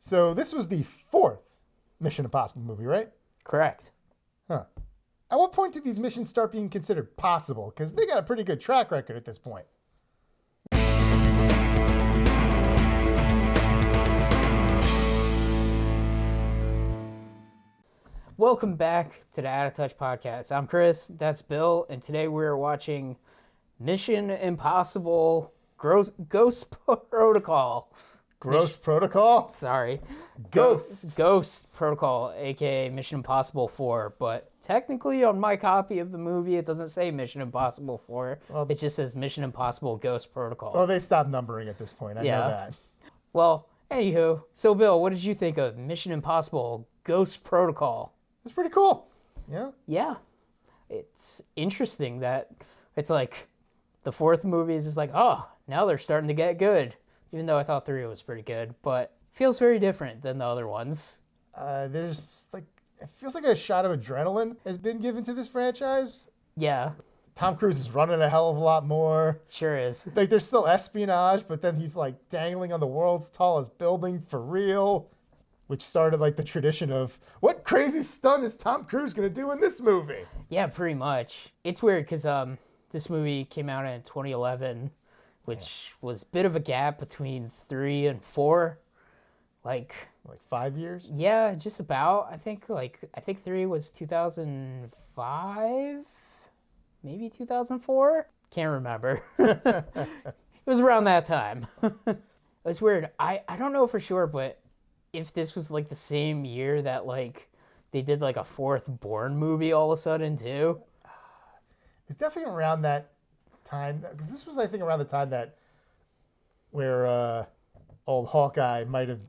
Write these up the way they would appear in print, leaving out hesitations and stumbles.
So this was the fourth Mission Impossible movie, right? Correct. Huh. At what point did these missions start being considered possible? Because they got a pretty good track record at this point. Welcome back to the Out of Touch podcast. I'm Chris, that's Bill, and today we're watching Mission Impossible Ghost Protocol. Protocol? Sorry. Ghost. Ghost Protocol, aka Mission Impossible 4. But technically on my copy of the movie, it doesn't say Mission Impossible 4. It just says Mission Impossible Ghost Protocol. Oh, they stopped numbering at this point. I know that. Well, anywho. So, Bill, what did you think of Mission Impossible Ghost Protocol? It's pretty cool. Yeah? Yeah. It's interesting that it's like the fourth movie is just like, oh, now they're starting to get good. Even though I thought 3 was pretty good, but feels very different than the other ones. There's like, it feels like a shot of adrenaline has been given to this franchise. Yeah. Tom Cruise is running a hell of a lot more. Sure is. Like, there's still espionage, but then he's like dangling on the world's tallest building for real, which started like the tradition of what crazy stunt is Tom Cruise going to do in this movie? Yeah, pretty much. It's weird because this movie came out in 2011, which was a bit of a gap between 3 and 4. Like 5 years? Yeah, just about. I think 3 was 2005, maybe 2004. Can't remember. It was around that time. It was weird. I don't know for sure, but if this was like the same year that like they did like a fourth Bourne movie all of a sudden too. It was definitely around that time, because this was, I think, around the time that where old Hawkeye might have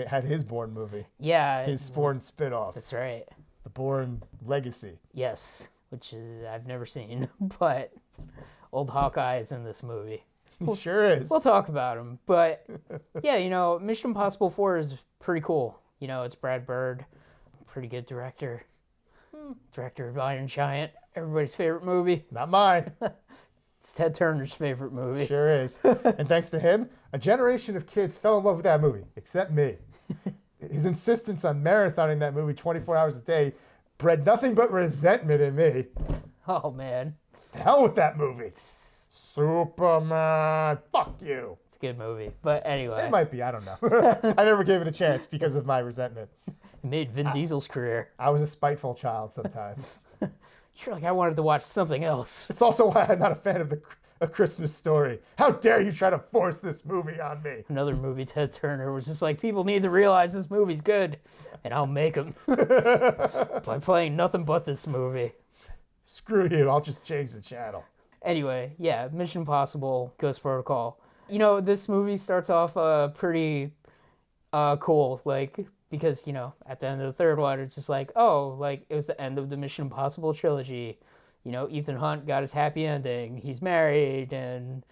had his Bourne movie. Yeah. His Bourne spinoff. That's right. The Bourne Legacy. Yes, which I've never seen, but old Hawkeye is in this movie. He sure is. We'll talk about him, but yeah, Mission Impossible 4 is pretty cool. It's Brad Bird, pretty good director. Director of Iron Giant, everybody's favorite movie. Not mine. It's Ted Turner's favorite movie. Sure is. And thanks to him, a generation of kids fell in love with that movie, except me. His insistence on marathoning that movie 24 hours a day bred nothing but resentment in me. Oh, man. The hell with that movie. Superman. Fuck you. It's a good movie. But anyway. It might be. I don't know. I never gave it a chance because of my resentment. It made Vin Diesel's career. I was a spiteful child sometimes. You're like, I wanted to watch something else. It's also why I'm not a fan of A Christmas Story. How dare you try to force this movie on me? Another movie, Ted Turner, was just like, people need to realize this movie's good, and I'll make them by playing nothing but this movie. Screw you. I'll just change the channel. Anyway, yeah, Mission Impossible Ghost Protocol. This movie starts off pretty cool, like, because, at the end of the third one, it's just like, oh, like, it was the end of the Mission Impossible trilogy. Ethan Hunt got his happy ending. He's married, and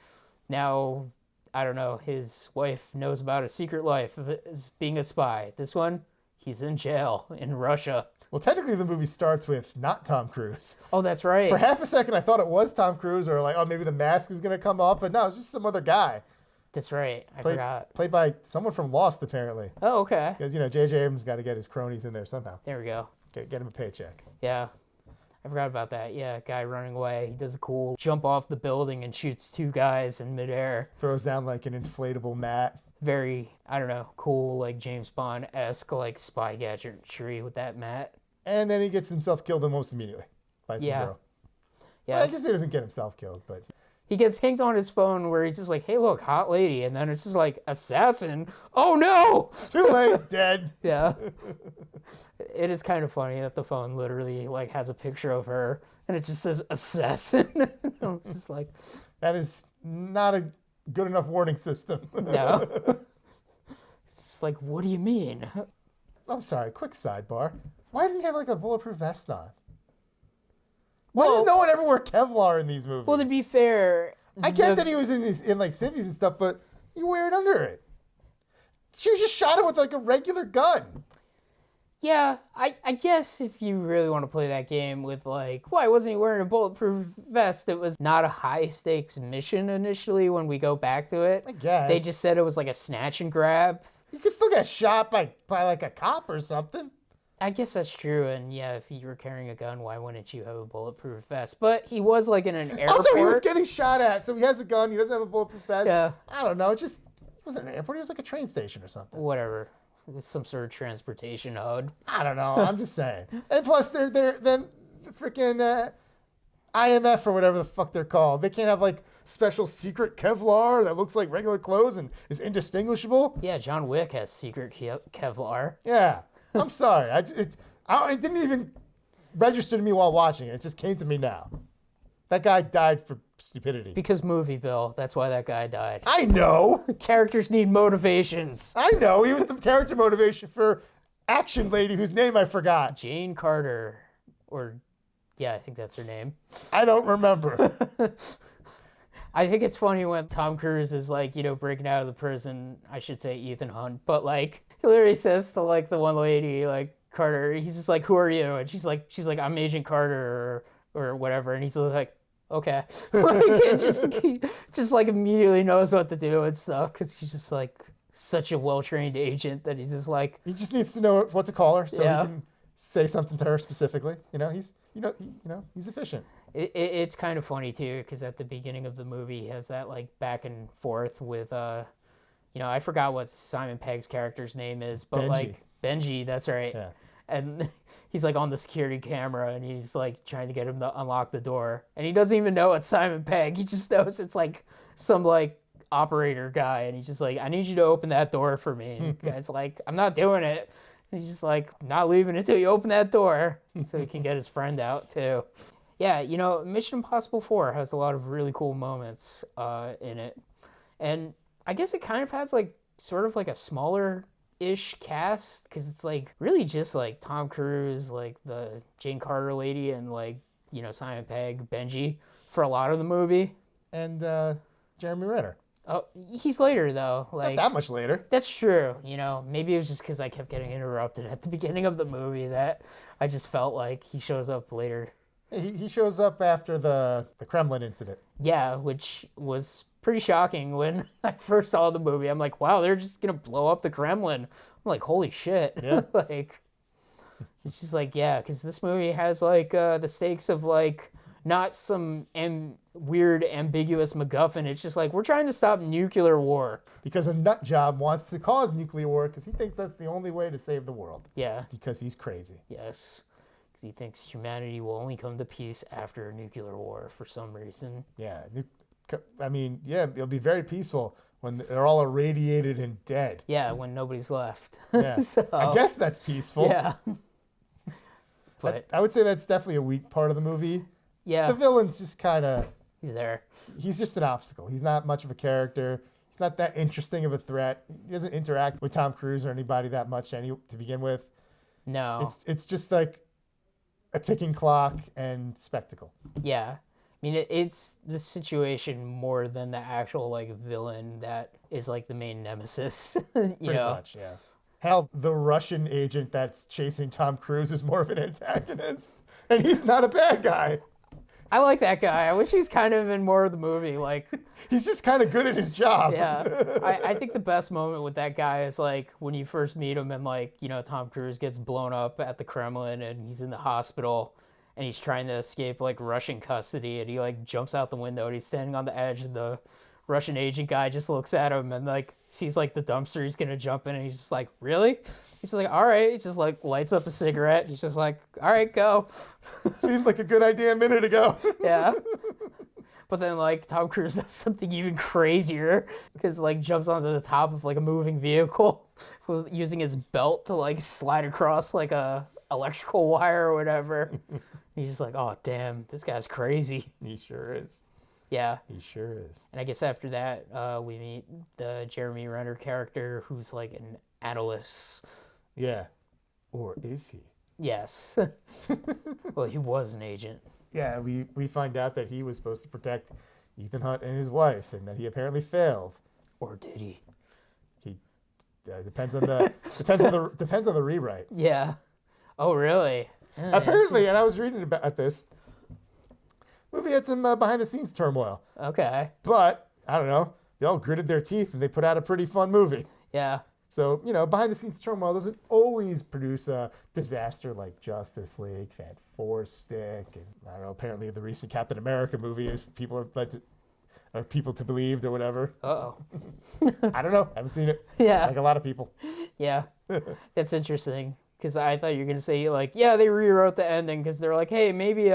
now, I don't know, his wife knows about his secret life as being a spy. This one, he's in jail in Russia. Well, technically, the movie starts with not Tom Cruise. Oh, that's right. For half a second, I thought it was Tom Cruise, or like, oh, maybe the mask is going to come off, but no, it's just some other guy. That's right. I forgot. Played by someone from Lost, apparently. Oh, okay. Because, J.J. Abrams got to get his cronies in there somehow. There we go. Get him a paycheck. Yeah. I forgot about that. Yeah, guy running away. He does a cool jump off the building and shoots 2 guys in midair. Throws down like an inflatable mat. Very, I don't know, cool, like James Bond-esque, like spy gadgetry with that mat. And then he gets himself killed almost immediately by some girl. Yeah. Well, I guess he doesn't get himself killed, but... He gets pinged on his phone where he's just like, hey, look, hot lady. And then it's just like, assassin. Oh, no! Too late, dead. Yeah. It is kind of funny that the phone literally like has a picture of her and it just says assassin. I'm just like... That is not a good enough warning system. No. It's just like, what do you mean? I'm sorry, quick sidebar. Why didn't he have like a bulletproof vest on? Why does no one ever wear Kevlar in these movies? Well, to be fair... I get that he was in like civvies and stuff, but you wear it under it. She just shot him with like a regular gun. Yeah, I guess if you really want to play that game with like, why wasn't he wearing a bulletproof vest? It was not a high stakes mission initially when we go back to it. I guess. They just said it was like a snatch and grab. You could still get shot by like a cop or something. I guess that's true, and yeah, if you were carrying a gun, why wouldn't you have a bulletproof vest? But he was like in an airport. Also, he was getting shot at, so he has a gun. He doesn't have a bulletproof vest. Yeah. I don't know. It wasn't an airport. It was like a train station or something. Whatever. It was some sort of transportation hub. I don't know. I'm just saying. And plus, then the freaking IMF or whatever the fuck they're called. They can't have like special secret Kevlar that looks like regular clothes and is indistinguishable. Yeah, John Wick has secret Kevlar. Yeah. I'm sorry. It didn't even register to me while watching it. It just came to me now. That guy died for stupidity. Because movie, Bill. That's why that guy died. I know. Characters need motivations. I know. He was the character motivation for Action Lady, whose name I forgot. Jane Carter. Or, yeah, I think that's her name. I don't remember. I think it's funny when Tom Cruise is like, breaking out of the prison. I should say Ethan Hunt. But like, he literally says to like the one lady, like Carter, he's just like, who are you? And she's like, I'm Agent Carter or whatever. And he's like, okay. Like, he just like immediately knows what to do and stuff. Cause he's just like such a well-trained agent that he's just like. He just needs to know what to call her so Yeah. he can say something to her specifically. He's efficient. It's kind of funny too, because at the beginning of the movie, he has that like back and forth with I forgot what Simon Pegg's character's name is, but Benji. like Benji, that's right. Yeah. And he's like on the security camera, and he's like trying to get him to unlock the door, and he doesn't even know it's Simon Pegg. He just knows it's like some like operator guy, and he's just like, I need you to open that door for me. And the guy's like, I'm not doing it. And he's just like, not leaving until you open that door, so he can get his friend out too. Yeah, Mission Impossible 4 has a lot of really cool moments in it. And I guess it kind of has like sort of like a smaller-ish cast, because it's like really just like Tom Cruise, like the Jane Carter lady, and like, Simon Pegg, Benji for a lot of the movie. And Jeremy Renner. Oh, he's later though. Like, Not that much later. that's true. Maybe it was just because I kept getting interrupted at the beginning of the movie that I just felt like he shows up later. He shows up after the Kremlin incident. Yeah, which was pretty shocking when I first saw the movie. I'm like, wow, they're just gonna blow up the Kremlin. I'm like, holy shit. Yeah. Like, it's just like, yeah, because this movie has like the stakes of like not some weird ambiguous MacGuffin. It's just like, we're trying to stop nuclear war. Because a nut job wants to cause nuclear war because he thinks that's the only way to save the world. Yeah. Because he's crazy. Yes. Because he thinks humanity will only come to peace after a nuclear war for some reason. Yeah. It'll be very peaceful when they're all irradiated and dead. Yeah, when nobody's left. Yeah. So, I guess that's peaceful. yeah. But I would say that's definitely a weak part of the movie. yeah, The villain's just kind of, he's there. he's just an obstacle. He's not much of a character. He's not that interesting of a threat. He doesn't interact with Tom Cruise or anybody that much to begin with. No. It's just like a ticking clock and spectacle. Yeah. I mean, it's the situation more than the actual, like, villain that is, like, the main nemesis. Pretty much, yeah. Hell, the Russian agent that's chasing Tom Cruise is more of an antagonist. And he's not a bad guy. I like that guy. I wish he's kind of in more of the movie. Like, He's just kind of good at his job. yeah. I think the best moment with that guy is, like, when you first meet him and, like, Tom Cruise gets blown up at the Kremlin and he's in the hospital. And he's trying to escape, like, Russian custody, and he, like, jumps out the window, and he's standing on the edge, and the Russian agent guy just looks at him and, like, sees, like, the dumpster he's gonna jump in, and he's just like, really? He's just like, all right. He just, like, lights up a cigarette. He's just like, all right, go. Seemed like a good idea a minute ago. Yeah. But then, like, Tom Cruise does something even crazier, because, like, jumps onto the top of, like, a moving vehicle using his belt to, like, slide across, like, a electrical wire or whatever. He's just like, oh, damn, this guy's crazy. He sure is. Yeah. He sure is. And I guess after that, we meet the Jeremy Renner character, who's like an analyst. Yeah. Or is he? Yes. Well, he was an agent. Yeah, we find out that he was supposed to protect Ethan Hunt and his wife, and that he apparently failed. Or did he? He depends on the rewrite. Yeah. Oh, really? Yeah, Apparently, and I was reading about this. Movie had some behind the scenes turmoil, okay. but I don't know. They all gritted their teeth and they put out a pretty fun movie. Yeah. So, behind the scenes turmoil doesn't always produce a disaster like Justice League, Fan Four Stick, and I don't know, apparently the recent Captain America movie, if people are led to, or people to believe or whatever. Uh-oh. I don't know. Haven't seen it. Yeah. Like a lot of people. Yeah. That's interesting. Because I thought you were going to say, like, yeah, they rewrote the ending because they're like, hey, maybe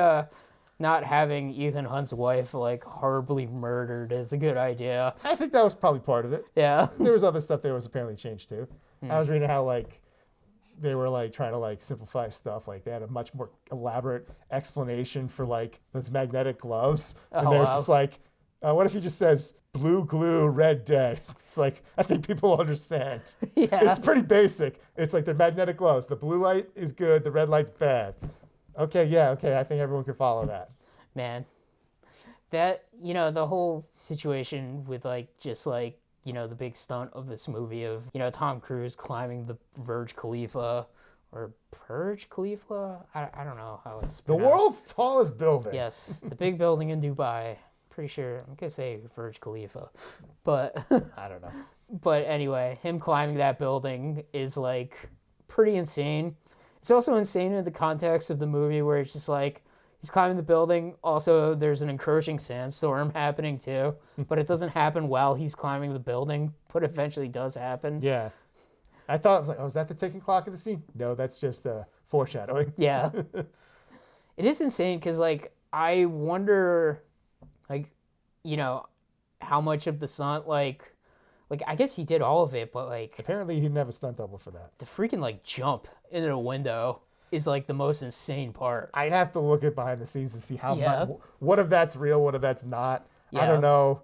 not having Ethan Hunt's wife, like, horribly murdered is a good idea. I think that was probably part of it. Yeah. There was other stuff that was apparently changed too. I was reading how, like, they were, like, trying to, like, simplify stuff. Like, they had a much more elaborate explanation for, like, those magnetic gloves. And there's just like, what if he just says blue glue, red dead? It's like, I think people understand. Yeah. It's pretty basic. It's like they're magnetic gloves. The blue light is good. The red light's bad. Okay, yeah, okay. I think everyone can follow that. Man. That, the whole situation with, like, just, like, the big stunt of this movie of, Tom Cruise climbing the Burj Khalifa or Burj Khalifa? I don't know how it's pronounced. The world's tallest building. Yes, the big building in Dubai. Pretty sure, I'm going to say Burj Khalifa. But, I don't know. But anyway, him climbing that building is, like, pretty insane. It's also insane in the context of the movie where it's just like, he's climbing the building. Also, there's an encroaching sandstorm happening too, but it doesn't happen while he's climbing the building, but eventually does happen. Yeah. I thought, I was like, oh, is that the ticking clock of the scene? No, that's just foreshadowing. Yeah. It is insane because, like, I wonder, like, how much of the stunt, like, I guess he did all of it, but, like... Apparently he didn't have a stunt double for that. The freaking, like, jump into the window is, like, the most insane part. I'd have to look at behind the scenes to see how much, what if that's real, what if that's not. Yeah. I don't know.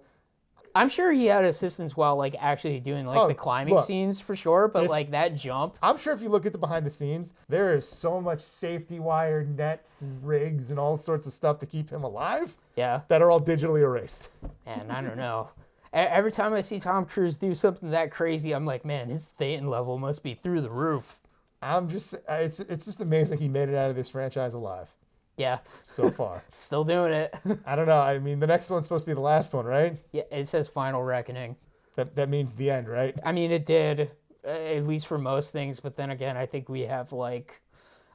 I'm sure he had assistance while, like, actually doing, like, the climbing scenes for sure, but, like, that jump... I'm sure if you look at the behind the scenes, there is so much safety wire, nets, and rigs, and all sorts of stuff to keep him alive. Yeah. That are all digitally erased. And I don't know. Every time I see Tom Cruise do something that crazy, I'm like, man, his Thetan level must be through the roof. It's just amazing he made it out of this franchise alive. Yeah. So far. Still doing it. I don't know. I mean, the next one's supposed to be the last one, right? Yeah, it says Final Reckoning. That means the end, right? I mean, it did, at least for most things, but then again, I think we have, like,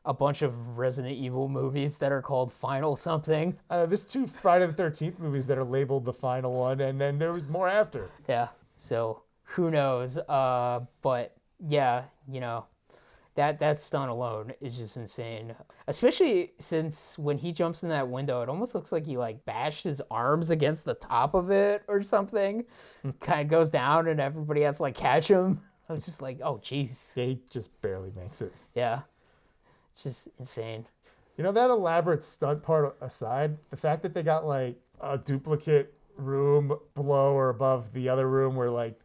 a bunch of Resident Evil movies that are called Final something. There's 2 Friday the 13th movies that are labeled the final one, and then there was more after. Yeah, so who knows? But yeah, that stunt alone is just insane. Especially since when he jumps in that window, it almost looks like he, like, bashed his arms against the top of it or something. Kind of goes down and everybody has to, like, catch him. I was just like, oh, jeez. Yeah, he just barely makes it. Yeah. Just insane. That elaborate stunt part aside, the fact that they got, like, a duplicate room below or above the other room where, like,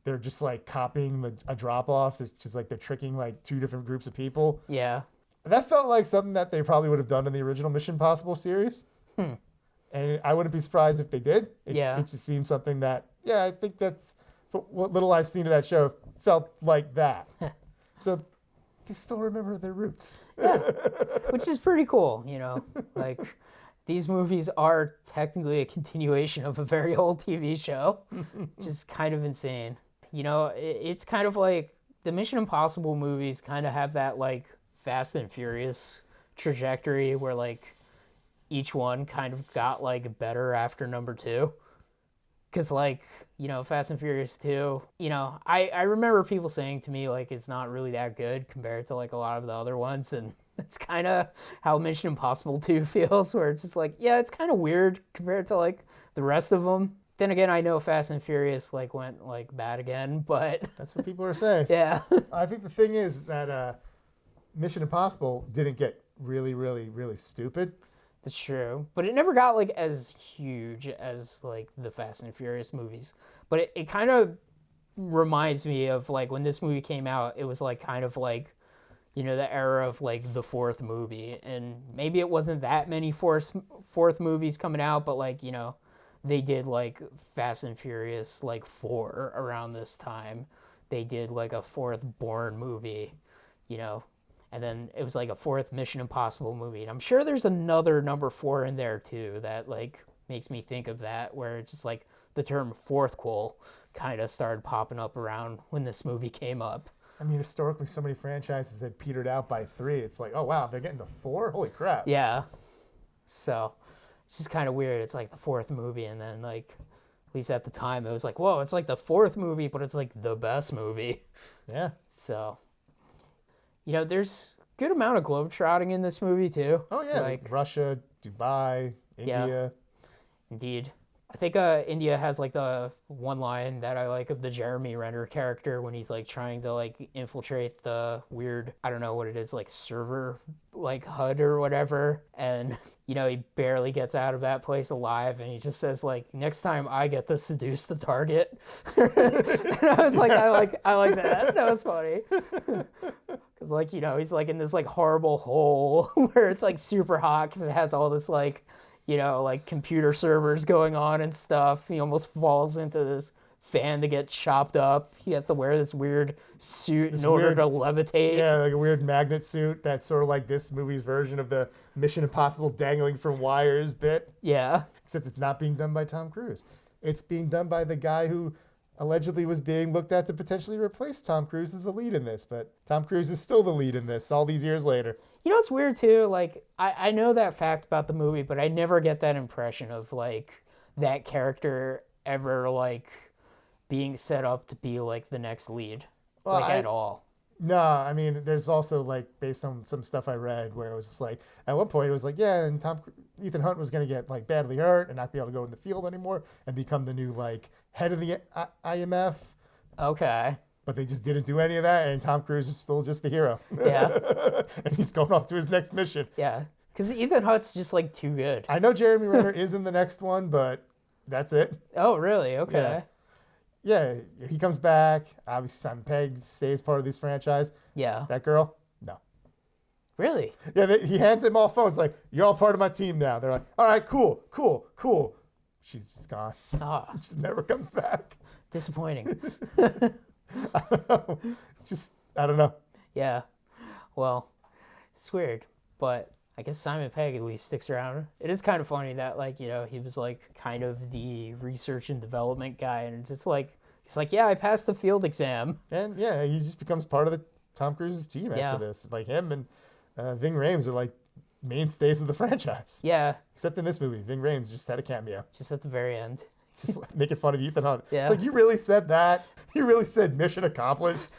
they're just, like, copying a drop-off. It's just like they're tricking, like, 2 different groups of people. Yeah. That felt like something that they probably would have done in the original Mission Impossible series. And I wouldn't be surprised if they did. It just seemed something that, I think that's what little I've seen of that show felt like that. So they still remember their roots. Yeah, which is pretty cool, Like, these movies are technically a continuation of a very old TV show, which is kind of insane. It's kind of like the Mission Impossible movies kind of have that, like, Fast and Furious trajectory where, like, each one kind of got, like, better after number 2. Because, like, Fast and Furious 2, I remember people saying to me, like, it's not really that good compared to, like, a lot of the other ones. And that's kind of how Mission Impossible 2 feels, where it's just like, yeah, it's kind of weird compared to, like, the rest of them. Then again, I know Fast and Furious, like, went, like, bad again, but... That's what people are saying. Yeah. I think the thing is that Mission Impossible didn't get really, really, really stupid. That's true. But it never got, like, as huge as, like, the Fast and Furious movies. But it kind of reminds me of, like, when this movie came out, it was, like, kind of, like, the era of, like, the 4th movie. And maybe it wasn't that many fourth movies coming out, but, like, they did, like, Fast and Furious, like, 4 around this time. They did, like, a 4th Bourne movie, And then it was like a 4th Mission Impossible movie. And I'm sure there's another number 4 in there too that, like, makes me think of that, where it's just like the term fourth cool kind of started popping up around when this movie came up. I mean, historically, so many franchises had petered out by 3. It's like, oh, wow, they're getting to 4? Holy crap. Yeah. So it's just kind of weird. It's like the 4th movie, and then like, at least at the time, it was like, whoa, it's like the 4th movie, but it's like the best movie. Yeah. So, there's a good amount of globetrotting in this movie too. Oh, yeah. Like Russia, Dubai, India. Yeah, indeed. I think India has like the one line that I like of the Jeremy Renner character when he's like trying to like infiltrate the weird, I don't know what it is, like server like HUD or whatever, and he barely gets out of that place alive, and he just says like, next time I get to seduce the target. And I was like, I like that. That was funny. Cause like, he's like in this like horrible hole where it's like super hot because it has all this like, like computer servers going on and stuff. He almost falls into this fan to get chopped up. He has to wear this weird suit in order to levitate. Yeah, like a weird magnet suit that's sort of like this movie's version of the Mission Impossible dangling from wires bit. Yeah. Except it's not being done by Tom Cruise. It's being done by the guy who allegedly was being looked at to potentially replace Tom Cruise as a lead in this. But Tom Cruise is still the lead in this all these years later. It's weird too, like, I know that fact about the movie, but I never get that impression of, like, that character ever, like, being set up to be, like, the next lead, at all. No, I mean, there's also, like, based on some stuff I read where it was just like, at one point it was like, yeah, and Ethan Hunt was going to get, like, badly hurt and not be able to go in the field anymore and become the new, like, head of the IMF. Okay. But they just didn't do any of that, and Tom Cruise is still just the hero. Yeah. And he's going off to his next mission. Yeah. Because Ethan Hunt's just, like, too good. I know Jeremy Renner is in the next one, but that's it. Oh, really? Okay. Yeah, he comes back. Obviously, Simon Pegg stays part of this franchise. Yeah. That girl? No. Really? Yeah, he hands them all phones like, you're all part of my team now. They're like, all right, cool. She's just gone. Ah. She just never comes back. Disappointing. I don't know. It's just, I don't know. Yeah. Well, it's weird, but I guess Simon Pegg at least sticks around. It is kind of funny that, like, he was, like, kind of the research and development guy, and it's just like, he's like, yeah, I passed the field exam. And, yeah, he just becomes part of the Tom Cruise's team after this. Like, him and Ving Rhames are, like, mainstays of the franchise. Yeah. Except in this movie, Ving Rhames just had a cameo. Just at the very end. Just like, making fun of Ethan Hunt. Yeah. It's like, you really said that? You really said mission accomplished?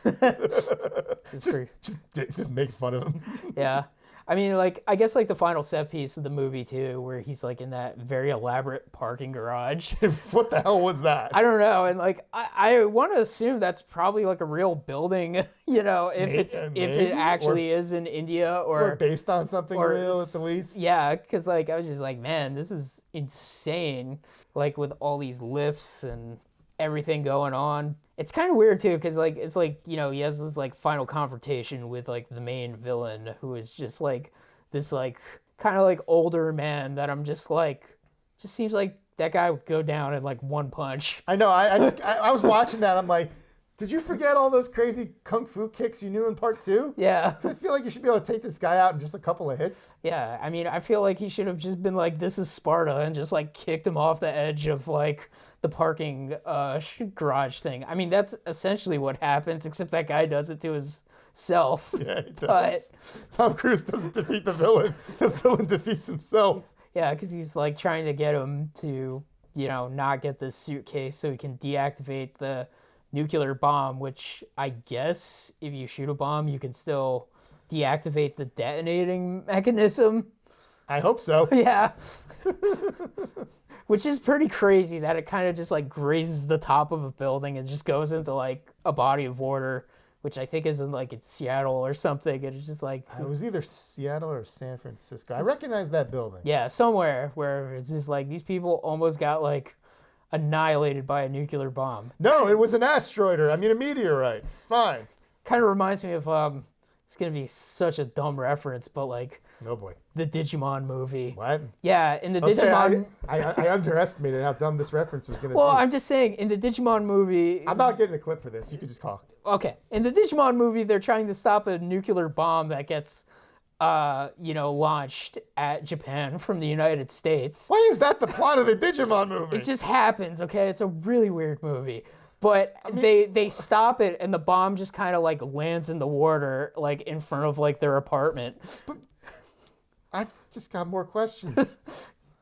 just make fun of him. Yeah. I mean, like, I guess, like, the final set piece of the movie, too, where he's, like, in that very elaborate parking garage. What the hell was that? I don't know. And, like, I want to assume that's probably, like, a real building, if it actually is in India. Or based on something real, at the least. Yeah, because, like, I was just like, man, this is insane. Like, with all these lifts and everything going on. It's kind of weird, too, because, like, it's like, he has this, like, final confrontation with, like, the main villain, who is just, like, this, like, kind of, like, older man that I'm just, like, just seems like that guy would go down in, like, one punch. I know. I was watching that. I'm like, did you forget all those crazy kung fu kicks you knew in part 2? Yeah. Because I feel like you should be able to take this guy out in just a couple of hits. Yeah. I mean, I feel like he should have just been like, this is Sparta, and just, like, kicked him off the edge of, like, the parking garage thing. I mean, that's essentially what happens, except that guy does it to himself. Yeah, he does. But Tom Cruise doesn't defeat the villain. The villain defeats himself. Yeah, because he's, like, trying to get him to, not get this suitcase so he can deactivate the nuclear bomb, which I guess if you shoot a bomb, you can still deactivate the detonating mechanism. I hope so. Yeah. Which is pretty crazy that it kind of just, like, grazes the top of a building and just goes into, like, a body of water, which I think is in, like, it's Seattle or something. And it's just like... It was either Seattle or San Francisco. I recognize that building. Yeah, somewhere where it's just like these people almost got, like, annihilated by a nuclear bomb. No, it was an asteroid or, a meteorite. It's fine. Kind of reminds me of, it's going to be such a dumb reference, but, like... Oh, boy. The Digimon movie. What? Yeah, in the Digimon... I underestimated how dumb this reference was going to be. Well, I'm just saying, in the Digimon movie... I'm not getting a clip for this. You can just call. Okay. In the Digimon movie, they're trying to stop a nuclear bomb that gets launched at Japan from the United States. Why is that the plot of the Digimon movie? It just happens, okay? It's a really weird movie. But they stop it, and the bomb just kind of like lands in the water, like in front of like their apartment. But I've just got more questions.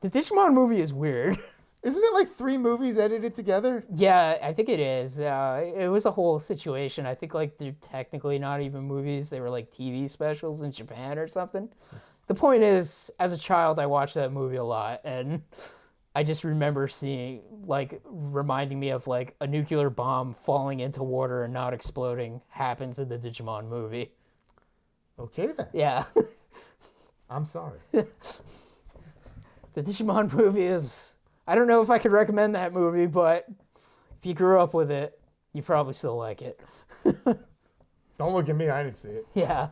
The Digimon movie is weird. Isn't it like 3 movies edited together? Yeah, I think it is. It was a whole situation. I think like they're technically not even movies. They were like TV specials in Japan or something. The point is, as a child, I watched that movie a lot, and I just remember reminding me of like a nuclear bomb falling into water and not exploding happens in the Digimon movie. Okay then. Yeah. I'm sorry. The Digimon movie is... I don't know if I could recommend that movie, but if you grew up with it, you probably still like it. Don't look at me. I didn't see it. Yeah.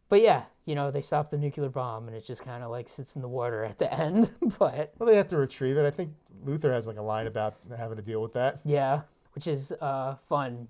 But yeah, they stop the nuclear bomb and it just kind of like sits in the water at the end. But Well, they have to retrieve it. I think Luther has like a line about having to deal with that. yeah, which is fun,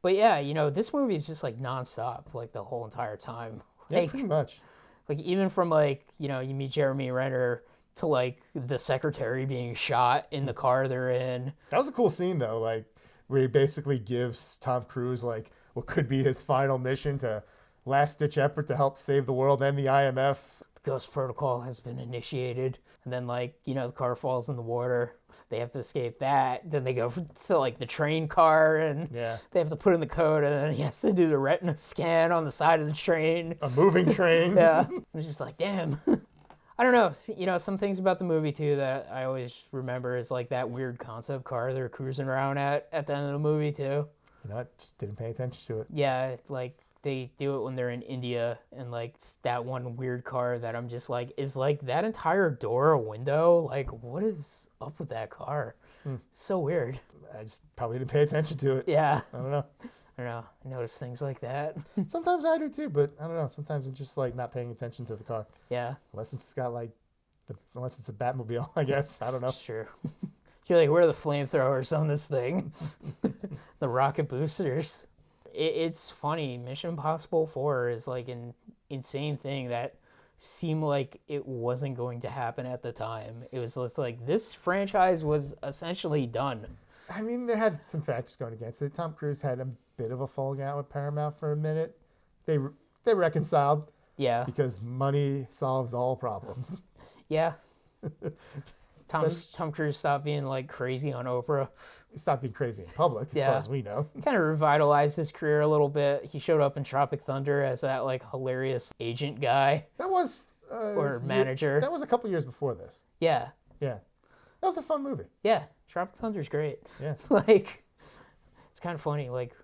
But yeah, this movie is just like nonstop, like the whole entire time. Yeah, Like, pretty much. like even from like, you meet Jeremy Renner to like the secretary being shot in the car they're in. That was a cool scene though, like where he basically gives Tom Cruise like what could be his final mission to last ditch effort to help save the world and the IMF. Ghost protocol has been initiated, and then like the car falls in the water, they have to escape that, then they go to like the train car and Yeah. they have to put in the code, and then he has to do the retina scan on the side of the train. A moving train. Yeah. It's just like, damn. I don't know, some things about the movie too that I always remember is like that weird concept car they're cruising around at the end of the movie too. I just didn't pay attention to it. Yeah, like they do it when they're in India, and like it's that one weird car that I'm just like, is like that entire door a window? Like, what is up with that car? So weird. I just probably didn't pay attention to it. Yeah. I don't know. I don't know. I notice things like that. Sometimes I do too, but I don't know. Sometimes I'm just like not paying attention to the car. Yeah. Unless it's got like, unless it's a Batmobile, I guess. I don't know. That's true. You're like, where are the flamethrowers on this thing? The rocket boosters. It's funny. Mission Impossible 4 is like an insane thing that seemed like it wasn't going to happen at the time. It was just like this franchise was essentially done. I mean, they had some factors going against it. Tom Cruise had a bit of a falling out with Paramount for a minute. They reconciled Yeah. because money solves all problems. Yeah. Tom Cruise stopped being like crazy on Oprah. He stopped being crazy in public, as far as we know. Kind of revitalized his career a little bit. He showed up in Tropic Thunder as that like hilarious agent guy That was or manager. That was a couple years before this. Yeah. Yeah, that was a fun movie. Yeah. Tropic Thunder's great. Yeah. Like, it's kind of funny. Like,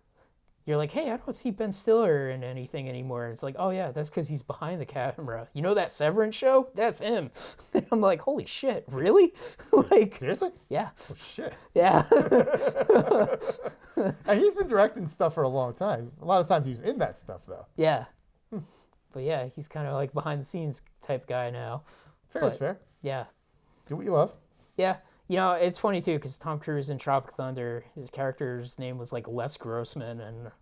you're like, hey, I don't see Ben Stiller in anything anymore. It's like, oh yeah, that's because he's behind the camera. You know that Severance show? That's him. And I'm like, holy shit, really? Like, Seriously? yeah, Oh shit. yeah, And he's been directing stuff for a long time. A lot of times he was in that stuff though. yeah. But yeah, he's kind of like behind the scenes type guy now. Fair But- is fair. Yeah, Do what you love. yeah. It's funny too because Tom Cruise in Tropic Thunder, his character's name was like Les Grossman, and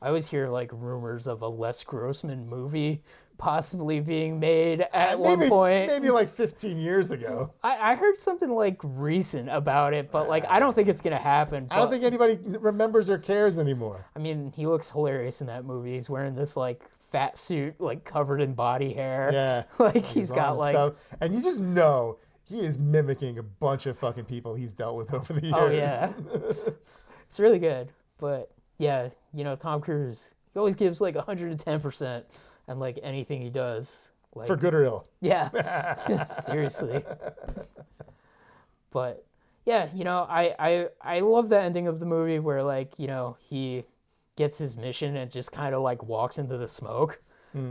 I always hear like rumors of a Les Grossman movie possibly being made at one point. Maybe like 15 years ago. I heard something like recent about it, but like I don't think it's gonna happen. I don't but- think anybody remembers or cares anymore. I mean, he looks hilarious in that movie. He's wearing this like fat suit, like covered in body hair. Yeah. Like he's all got this like stuff. And you just know he is mimicking a bunch of fucking people he's dealt with over the years. Oh yeah. It's really good. But yeah, Tom Cruise, he always gives like 110% and like anything he does. Like For good or ill. yeah. Seriously. But yeah, I love the ending of the movie where like, he gets his mission and just kind of like walks into the smoke.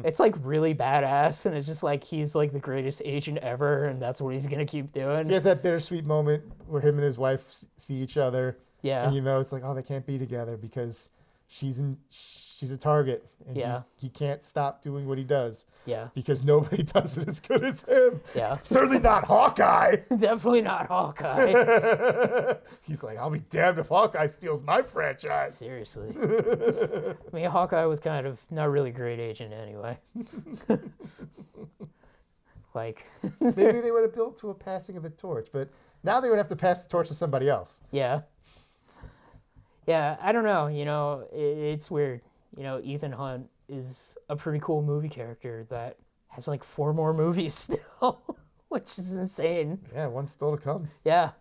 It's like really badass, and it's just like he's like the greatest agent ever, and that's what he's gonna keep doing. He has that bittersweet moment where him and his wife see each other. Yeah. And it's like, oh, they can't be together because she's a target, and Yeah. he can't stop doing what he does Yeah. because nobody does it as good as him. Yeah. Certainly not Hawkeye. Definitely not Hawkeye. He's like, I'll be damned if Hawkeye steals my franchise. Seriously. I mean, Hawkeye was kind of not really a great agent anyway. Like, Maybe they would have built to a passing of the torch, but now they would have to pass the torch to somebody else. yeah. Yeah, I don't know. You know, it's weird. You know, Ethan Hunt is a pretty cool movie character that has like 4 more movies still, which is insane. Yeah, one's still to come. Yeah.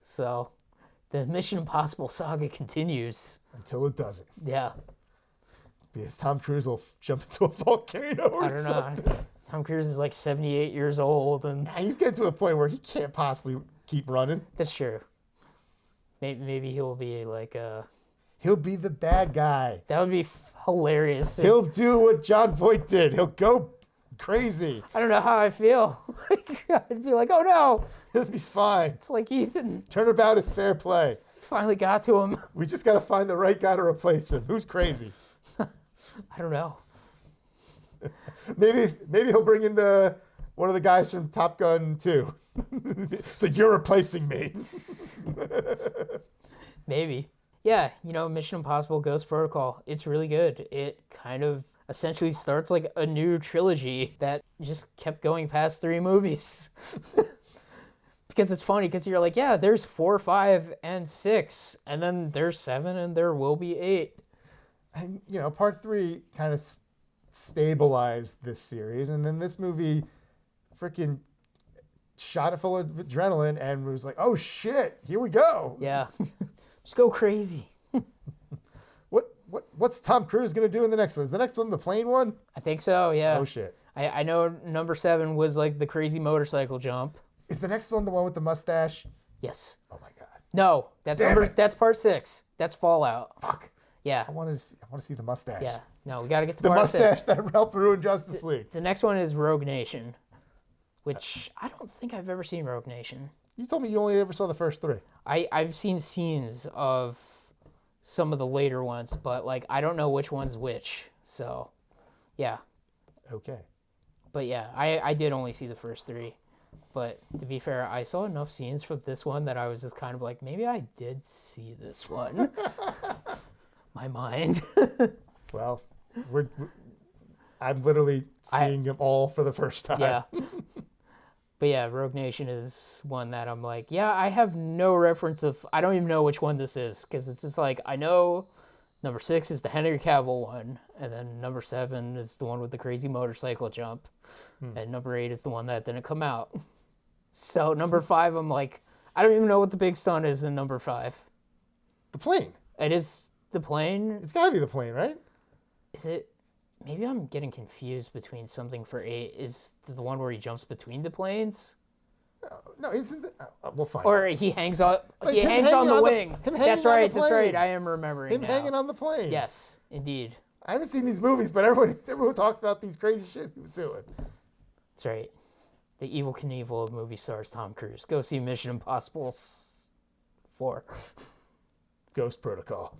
So the Mission Impossible saga continues. Until it doesn't. Yeah. Because Tom Cruise will jump into a volcano or I don't something. know. Tom Cruise is like 78 years old, and Yeah, he's getting to a point where he can't possibly keep running. that's true. Maybe he'll be like He'll be the bad guy. that would be hilarious. He'll do what John Voight did. He'll go crazy. I don't know how I feel. Like, I'd be like, oh no, He'll be fine. it's like Ethan Turnabout is fair play. finally got to him. We just got to find the right guy to replace him. Who's crazy? I don't know. Maybe he'll bring in one of the guys from Top Gun 2. It's like, you're replacing me. Maybe. Yeah, you know, Mission Impossible Ghost Protocol. It's really good. It kind of essentially starts like a new trilogy that just kept going past 3 movies. Because it's funny because you're like, yeah, there's 4, 5, and 6, and then there's 7, and there will be 8. And, you know, part 3 kind of stabilized this series. And then this movie freaking shot it full of adrenaline and was like, oh shit, here we go. Yeah. Just go crazy. What's Tom Cruise going to do in the next one? Is the next one the plane one? I think so, yeah. Oh shit. I know number 7 was like the crazy motorcycle jump. Is the next one the one with the mustache? Yes. Oh my god. No, that's Damn it. that's part 6. That's Fallout. Fuck. Yeah. I want to see the mustache. Yeah. No, we got to get to The part mustache 6. that helped ruin Justice League. The next one is Rogue Nation, which I don't think I've ever seen Rogue Nation. You told me you only ever saw the first 3. I've seen scenes of some of the later ones, but like I don't know which one's which. So, yeah. Okay. But yeah, I did only see the first 3. But to be fair, I saw enough scenes from this one that I was just kind of like, maybe I did see this one. My mind. Well, I'm literally seeing them all for the first time. Yeah. But yeah, Rogue Nation is one that I'm like, yeah, I have no reference of, I don't even know which one this is, because it's just like, I know number 6 is the Henry Cavill one, and then number 7 is the one with the crazy motorcycle jump, and number 8 is the one that didn't come out. So number 5, I'm like, I don't even know what the big stunt is in number 5. The plane. It is the plane. It's got to be the plane, right? Is it? Maybe I'm getting confused between something for 8. Is the one where he jumps between the planes? No, isn't it? We'll find Or out. he hangs on. Like he him hangs on hanging the on the- wing. him hanging That's on the right. That's plane. right. I am remembering Him now. hanging on the plane. Yes, indeed. I haven't seen these movies, but everyone talked about these crazy shit he was doing. That's right. The evil Knievel of movie stars Tom Cruise. Go see Mission Impossible 4. Ghost Protocol.